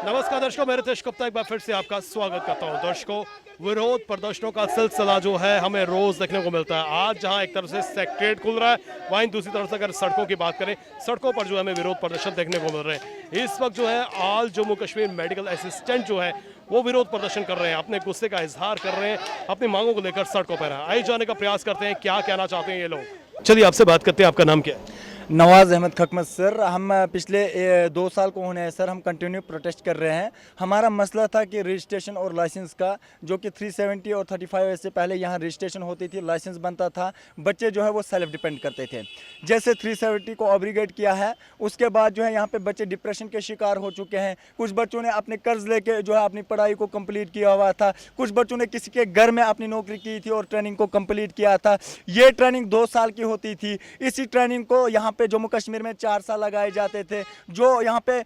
नमस्कार दर्शकों, मैं रितेश गुप्ता एक बार फिर से आपका स्वागत करता हूं। दर्शकों, विरोध प्रदर्शनों का सिलसिला जो है हमें रोज देखने को मिलता है। आज जहां एक तरफ से सेक्रेटरीट खुल रहा है, वहीं दूसरी तरफ से अगर सड़कों की बात करें, सड़कों पर जो है हमें विरोध प्रदर्शन देखने को मिल रहे हैं। इस वक्त जो है all Jammu Kashmir medical assistant जो है वो विरोध प्रदर्शन कर रहे हैं, अपने गुस्से का इजहार कर रहे हैं, अपनी मांगों को लेकर सड़कों पर आए जाने का प्रयास करते हैं। क्या कहना चाहते हैं ये लोग, चलिए आपसे बात करते हैं। आपका नाम क्या है? नवाज़ अहमद खकमत सर। हम पिछले 2 साल को होने हैं सर, हम कंटिन्यू प्रोटेस्ट कर रहे हैं। हमारा मसला था कि रजिस्ट्रेशन और लाइसेंस का, जो कि 370 और 35 से पहले यहाँ रजिस्ट्रेशन होती थी, लाइसेंस बनता था, बच्चे जो है वो सेल्फ डिपेंड करते थे। जैसे 370 को ऑब्लिगेट किया है, उसके बाद जो है यहाँ पे बच्चे डिप्रेशन के शिकार हो चुके हैं। कुछ बच्चों ने अपने कर्ज लेके जो है अपनी पढ़ाई को कंप्लीट किया हुआ था, कुछ बच्चों ने किसी के घर में अपनी नौकरी की थी और ट्रेनिंग को कंप्लीट किया था। ये ट्रेनिंग 2 साल की होती थी। इसी ट्रेनिंग को यहाँ पे जम्मू कश्मीर में 4 साल लगाए जाते थे। जो यहाँ पे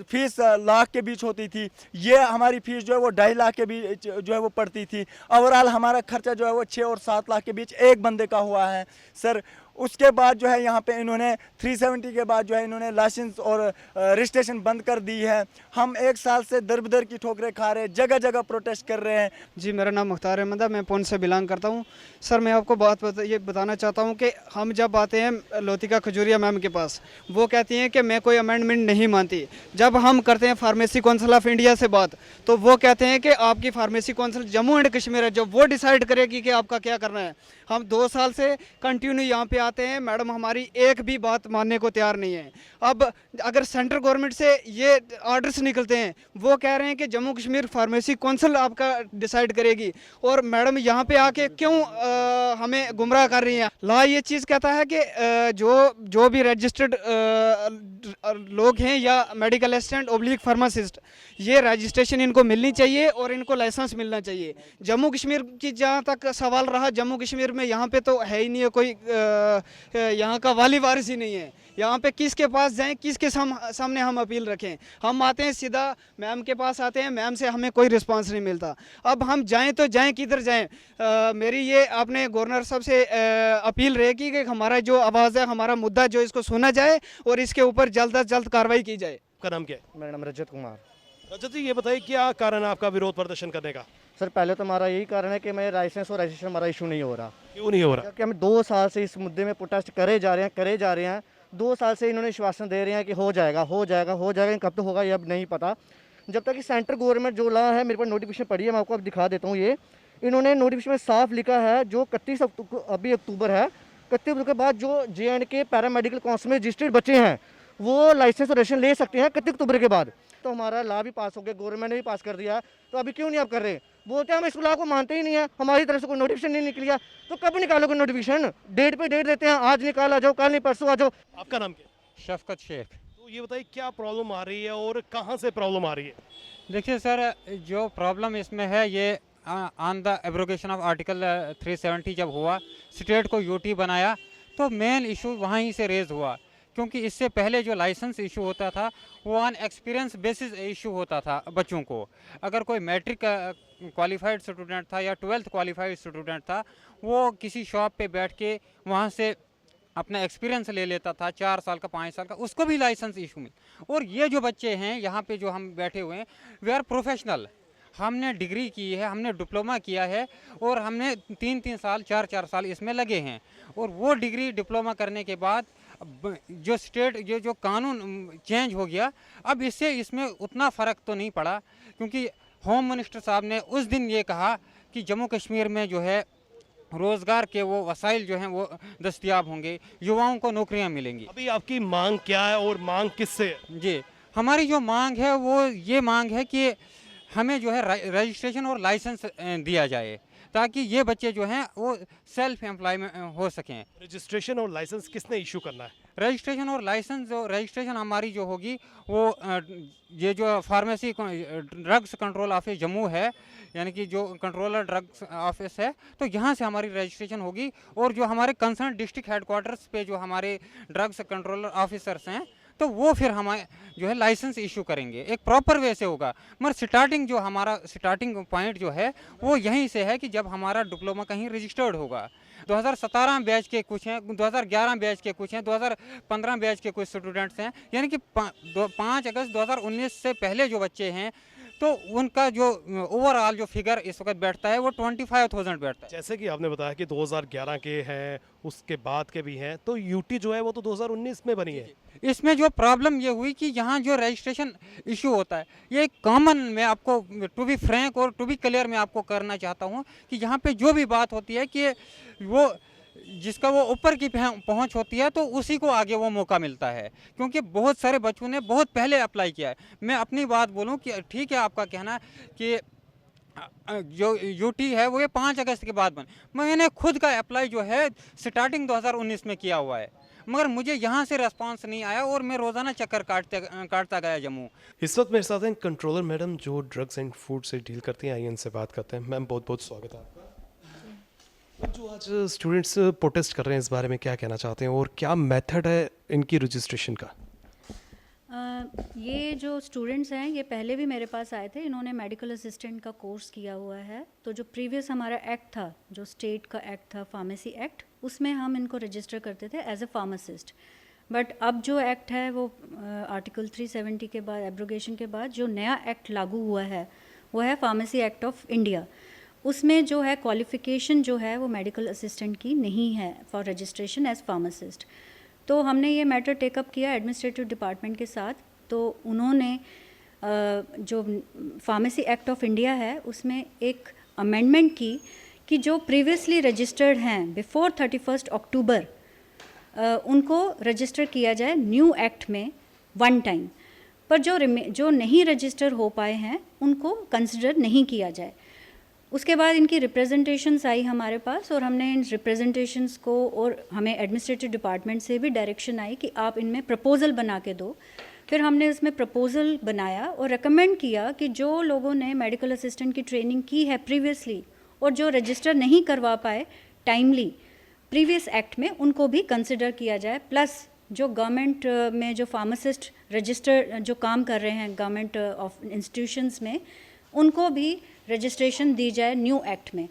फीस लाख के बीच होती थी, ये हमारी फीस जो है वो 2.5 लाख के बीच जो है वो पड़ती थी। ओवरऑल हमारा खर्चा जो है वो 6 और 7 लाख के बीच एक बंदे का हुआ है सर। उसके बाद जो है यहाँ पे इन्होंने 370 के बाद जो है इन्होंने लाइसेंस और रजिस्ट्रेशन बंद कर दी है। हम 1 साल से दर बदर की ठोकरें खा रहे हैं, जगह जगह प्रोटेस्ट कर रहे हैं। जी, मेरा नाम मुख्तार अहमद है, मैं पुंछ से बिलोंग करता हूँ। सर, मैं आपको ये बताना चाहता हूँ कि हम जब आते हैं लोतिका खजूरिया मैम के पास, वो कहती हैं कि मैं कोई अमेंडमेंट नहीं मानती। जब हम करते हैं फार्मेसी काउंसिल ऑफ इंडिया से बात, तो वो कहते हैं कि आपकी pharmacy council Jammu and Kashmir है, जो वो डिसाइड करेगी कि आपका क्या करना है। हम 2 साल से कंटिन्यू यहाँ पे आते हैं, मैडम हमारी एक भी बात मानने को तैयार नहीं है। अब अगर सेंट्रल गवर्नमेंट से ये ऑर्डर्स निकलते हैं, वो कह रहे हैं कि जम्मू कश्मीर फार्मेसी काउंसिल आपका डिसाइड करेगी, और मैडम यहाँ पे आके क्यों हमें गुमराह कर रही हैं। लॉ ये चीज़ कहता है कि जो भी रजिस्टर्ड लोग हैं या मेडिकल असिस्टेंट ओब्लिक फार्मासिस्ट, ये रजिस्ट्रेशन इनको मिलनी चाहिए और इनको लाइसेंस मिलना चाहिए। जम्मू कश्मीर की जहाँ तक सवाल रहा, जम्मू कश्मीर में यहाँ पे तो है ही नहीं है कोई, यहाँ का वाली वारिस ही नहीं है। यहाँ पे किसके पास जाएं, किसके सामने हम अपील रखें। हम आते हैं सीधा मैम के पास आते हैं, मैम से हमें कोई रिस्पांस नहीं मिलता। अब हम जाएं तो जाएं किधर जाएं। मेरी ये अपने गवर्नर साहब से अपील रहेगी कि हमारा जो आवाज़ है, हमारा मुद्दा जो, इसको सुना जाए और इसके ऊपर जल्द अज जल्द कार्रवाई की जाए। आपका नाम क्या है? मेरा नाम रजत कुमार। रजत जी, ये बताइए क्या कारण है आपका विरोध प्रदर्शन करने का? सर, पहले तो हमारा यही कारण है कि मेरे लाइसेंस और रजिस्ट्रेशन हमारा इशू नहीं हो रहा। क्यों नहीं हो रहा? क्योंकि हम 2 साल से इस मुद्दे में प्रोटेस्ट करे जा रहे हैं। 2 साल से इन्होंने आश्वासन दे रहे हैं कि हो जाएगा। कब तो होगा ये अब नहीं पता। जब तक कि सेंट्रल गवर्नमेंट जो ला है, मेरे पास नोटिफिकेशन पड़ी है, मैं आपको अब दिखा देता हूँ। ये इन्होंने नोटिफिकेशन में साफ लिखा है, जो 31 अभी अक्टूबर है, 31 अक्टूबर के बाद जो JNK पैरामेडिकल काउंसिल में रजिस्टर्ड बच्चे हैं, वो लाइसेंस और रजिस्ट्रेशन ले सकते हैं 31 अक्टूबर के बाद। तो हमारा लॉ भी पास हो गया, गवर्नमेंट ने भी पास कर दिया, तो अभी क्यों नहीं आप कर रहे? बोलते हैं हम इस लॉ को मानते ही नहीं है, हमारी तरफ से कोई नोटिफिकेशन नहीं निकलिया। तो कब निकालोगे नोटिफिकेशन? डेट पे डेट देते हैं, आज निकाल आ जाओ, कल नहीं परसों आ जाओ। आपका नाम क्या है? शफकत शेख। तो ये बताइए क्या प्रॉब्लम आ रही है और कहाँ से प्रॉब्लम आ रही है? देखिए सर, जो प्रॉब्लम इसमें है, ये on the abrogation of article 370 जब हुआ, स्टेट को यूटी बनाया, तो मेन इशू वहीं से रेज हुआ। क्योंकि इससे पहले जो लाइसेंस इशू होता था, वो ऑन एक्सपीरियंस बेसिस इशू होता था बच्चों को। अगर कोई मैट्रिक क्वालिफाइड स्टूडेंट था या 12th क्वालिफाइड स्टूडेंट था, वो किसी शॉप पे बैठ के वहाँ से अपना एक्सपीरियंस ले लेता था, 4 साल का, 5 साल का, उसको भी लाइसेंस इशू मिल। और ये जो बच्चे हैं यहाँ पे जो हम बैठे हुए हैं, वे आर प्रोफेशनल। हमने डिग्री की है, हमने डिप्लोमा किया है, और हमने 3-3 साल, 4-4 साल इसमें लगे हैं। और वो डिग्री डिप्लोमा करने के बाद जो स्टेट जो कानून चेंज हो गया, अब इससे इसमें उतना फ़र्क तो नहीं पड़ा। क्योंकि होम मिनिस्टर साहब ने उस दिन ये कहा कि जम्मू कश्मीर में जो है रोज़गार के वो वसाइल जो हैं वो दस्तयाब होंगे, युवाओं को नौकरियां मिलेंगी। अभी आपकी मांग क्या है और मांग किससे है? जी, हमारी जो मांग है वो ये मांग है कि हमें जो है रजिस्ट्रेशन और लाइसेंस दिया जाए, ताकि ये बच्चे जो हैं वो सेल्फ एम्प्लॉयमेंट हो सकें। रजिस्ट्रेशन और लाइसेंस किसने इशू करना है? रजिस्ट्रेशन और लाइसेंस, जो रजिस्ट्रेशन हमारी जो होगी वो ये जो pharmacy drugs control office Jammu है, यानी कि जो कंट्रोलर ड्रग्स ऑफिस है, तो यहाँ से हमारी रजिस्ट्रेशन होगी। और जो हमारे कंसर्न डिस्ट्रिक्ट हेडक्वार्टर्स पे जो हमारे ड्रग्स कंट्रोलर ऑफिसर्स हैं, तो वो फिर हमारे जो है लाइसेंस इशू करेंगे, एक प्रॉपर वे से होगा। मगर स्टार्टिंग जो हमारा स्टार्टिंग पॉइंट जो है वो यहीं से है कि जब हमारा डिप्लोमा कहीं रजिस्टर्ड होगा। 2017 बैच के कुछ हैं, 2011 बैच के कुछ हैं, 2015 बैच के कुछ स्टूडेंट्स हैं, यानी कि 5 अगस्त 2019 से पहले जो बच्चे हैं तो उनका जो ओवरऑल जो फिगर इस वक्त बैठता है वो 25,000 बैठता है। जैसे कि आपने बताया कि 2011 के हैं, उसके बाद के भी हैं, तो यूटी जो है वो तो 2019 में बनी है। इसमें जो प्रॉब्लम ये हुई कि यहाँ जो रजिस्ट्रेशन इशू होता है, ये कॉमन मैं आपको टू बी फ्रैंक और टू बी क्लियर मैं आपको करना चाहता हूँ कि यहाँ पे जो भी बात होती है कि वो जिसका वो ऊपर की पहुंच होती है तो उसी को आगे वो मौका मिलता है, क्योंकि बहुत सारे बच्चों ने बहुत पहले अप्लाई किया है। मैं अपनी बात बोलूं कि ठीक है आपका कहना कि जो यूटी है वो ये 5 अगस्त के बाद मैंने खुद का अप्लाई जो है स्टार्टिंग 2019 में किया हुआ है, मगर मुझे यहाँ से रेस्पॉन्स नहीं आया और मैं रोज़ाना चक्कर काटता गया जम्मू। इस वक्त मेरे साथ हैं कंट्रोलर मैडम जो ड्रग्स एंड फूड से डील करती हैं, आइए इनसे बात करते हैं। मैम बहुत बहुत स्वागत है आपका। जो आज स्टूडेंट्स प्रोटेस्ट कर रहे हैं, इस बारे में क्या कहना चाहते हैं और क्या मेथड है इनकी रजिस्ट्रेशन का? ये जो स्टूडेंट्स हैं ये पहले भी मेरे पास आए थे, इन्होंने मेडिकल असिस्टेंट का कोर्स किया हुआ है। तो जो प्रीवियस हमारा एक्ट था, जो स्टेट का एक्ट था फार्मेसी एक्ट, उसमें हम इनको रजिस्टर करते थे एज ए फार्मासिस्ट। बट अब जो एक्ट है वो आर्टिकल 370 के बाद, एब्रोगेशन के बाद जो नया एक्ट लागू हुआ है वो है फार्मेसी एक्ट ऑफ इंडिया। उसमें जो है क्वालिफ़िकेशन जो है वो मेडिकल असिस्टेंट की नहीं है फॉर रजिस्ट्रेशन एज फार्मासिस्ट। तो हमने ये मैटर टेकअप किया एडमिनिस्ट्रेटिव डिपार्टमेंट के साथ। तो उन्होंने जो फार्मेसी एक्ट ऑफ इंडिया है उसमें एक अमेंडमेंट की कि जो प्रीवियसली रजिस्टर्ड हैं बिफोर 31 अक्टूबर उनको रजिस्टर किया जाए न्यू एक्ट में 1 टाइम, पर जो नहीं रजिस्टर हो पाए हैं उनको कंसिडर नहीं किया जाए। उसके बाद इनकी रिप्रेजेंटेशंस आई हमारे पास और हमने इन रिप्रेजेंटेशंस को, और हमें एडमिनिस्ट्रेटिव डिपार्टमेंट से भी डायरेक्शन आई कि आप इनमें प्रपोज़ल बना के दो। फिर हमने इसमें प्रपोज़ल बनाया और रेकमेंड किया कि जो लोगों ने मेडिकल असिस्टेंट की ट्रेनिंग की है प्रीवियसली और जो रजिस्टर नहीं करवा पाए टाइमली प्रीवियस एक्ट में, उनको भी कंसिडर किया जाए। प्लस जो गवर्नमेंट में जो फार्मासिस्ट रजिस्टर जो काम कर रहे हैं गवर्नमेंट ऑफ इंस्टीट्यूशंस में, उनको भी रजिस्ट्रेशन दी जाए न्यू एक्ट में।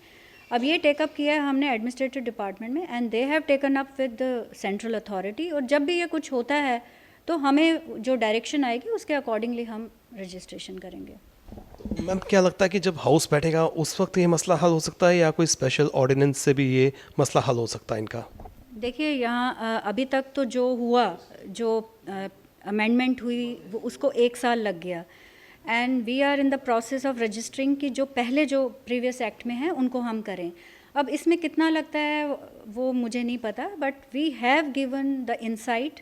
अब ये टेकअप किया है हमने एडमिनिस्ट्रेटिव डिपार्टमेंट में and they have taken up with the central authority. और जब भी ये कुछ होता है तो हमें जो डायरेक्शन आएगी उसके अकॉर्डिंगली हम रजिस्ट्रेशन करेंगे। मैम क्या लगता है कि जब हाउस बैठेगा उस वक्त ये मसला हल हो सकता है या कोई स्पेशल ऑर्डिनेंस से भी ये मसला हल हो सकता है इनका? देखिए यहाँ अभी तक तो जो हुआ, जो अमेंडमेंट हुई वो उसको 1 साल लग गया and we are in the process of registering कि जो पहले जो प्रीवियस एक्ट में है उनको हम करें। अब इसमें कितना लगता है वो मुझे नहीं पता, but we have given the insight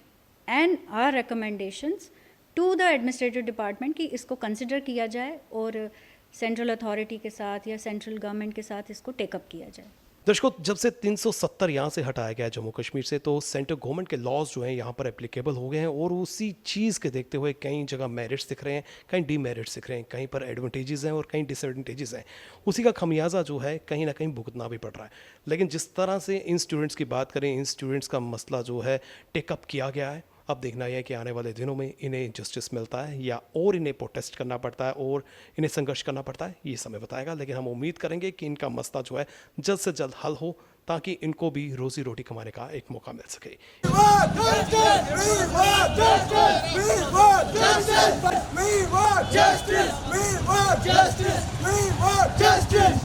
and our recommendations to the administrative department कि इसको कंसिडर किया जाए और सेंट्रल अथॉरिटी के साथ या सेंट्रल गवर्नमेंट के साथ इसको टेकअप किया जाए। दर्शकों, जब से 370 यहाँ से हटाया गया जम्मू कश्मीर से, तो सेंट्रल गवर्नमेंट के लॉज जो हैं यहाँ पर एप्लीकेबल हो गए हैं और उसी चीज़ के देखते हुए कई जगह मेरिट्स दिख रहे हैं, कहीं डीमेरिट्स दिख रहे हैं, कहीं पर एडवांटेजेस हैं और कहीं डिसएडवांटेजेस हैं। उसी का खमियाजा जो है कहीं ना कहीं भुगतना भी पड़ रहा है। लेकिन जिस तरह से इन स्टूडेंट्स की बात करें, इन स्टूडेंट्स का मसला जो है टेकअप किया गया है, अब देखना यह है कि आने वाले दिनों में इन्हें जस्टिस मिलता है या और इन्हें प्रोटेस्ट करना पड़ता है और इन्हें संघर्ष करना पड़ता है, ये समय बताएगा। लेकिन हम उम्मीद करेंगे कि इनका मसला जो है जल्द से जल्द हल हो ताकि इनको भी रोजी रोटी कमाने का एक मौका मिल सके।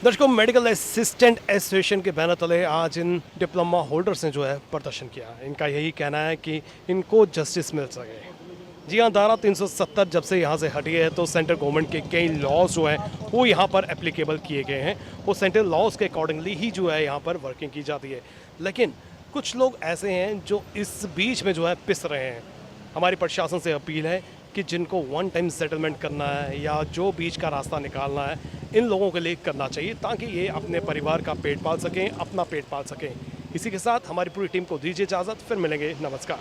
दर्शकों, मेडिकल असिस्टेंट एसोसिएशन के बैनर तले आज इन डिप्लोमा होल्डर्स ने जो है प्रदर्शन किया। इनका यही कहना है कि इनको जस्टिस मिल सके। जी हाँ, धारा 370 जब से यहाँ से हटी है तो सेंट्रल गवर्नमेंट के कई लॉज जो हैं वो यहाँ पर एप्लीकेबल किए गए हैं। वो सेंट्रल लॉज के अकॉर्डिंगली ही जो है यहाँ पर वर्किंग की जाती है। लेकिन कुछ लोग ऐसे हैं जो इस बीच में जो है पिस रहे हैं। हमारी प्रशासन से अपील है कि जिनको 1 टाइम सेटलमेंट करना है या जो बीच का रास्ता निकालना है, इन लोगों के लिए करना चाहिए ताकि ये अपने परिवार का पेट पाल सकें, अपना पेट पाल सकें। इसी के साथ हमारी पूरी टीम को दीजिए इजाज़त, फिर मिलेंगे। नमस्कार।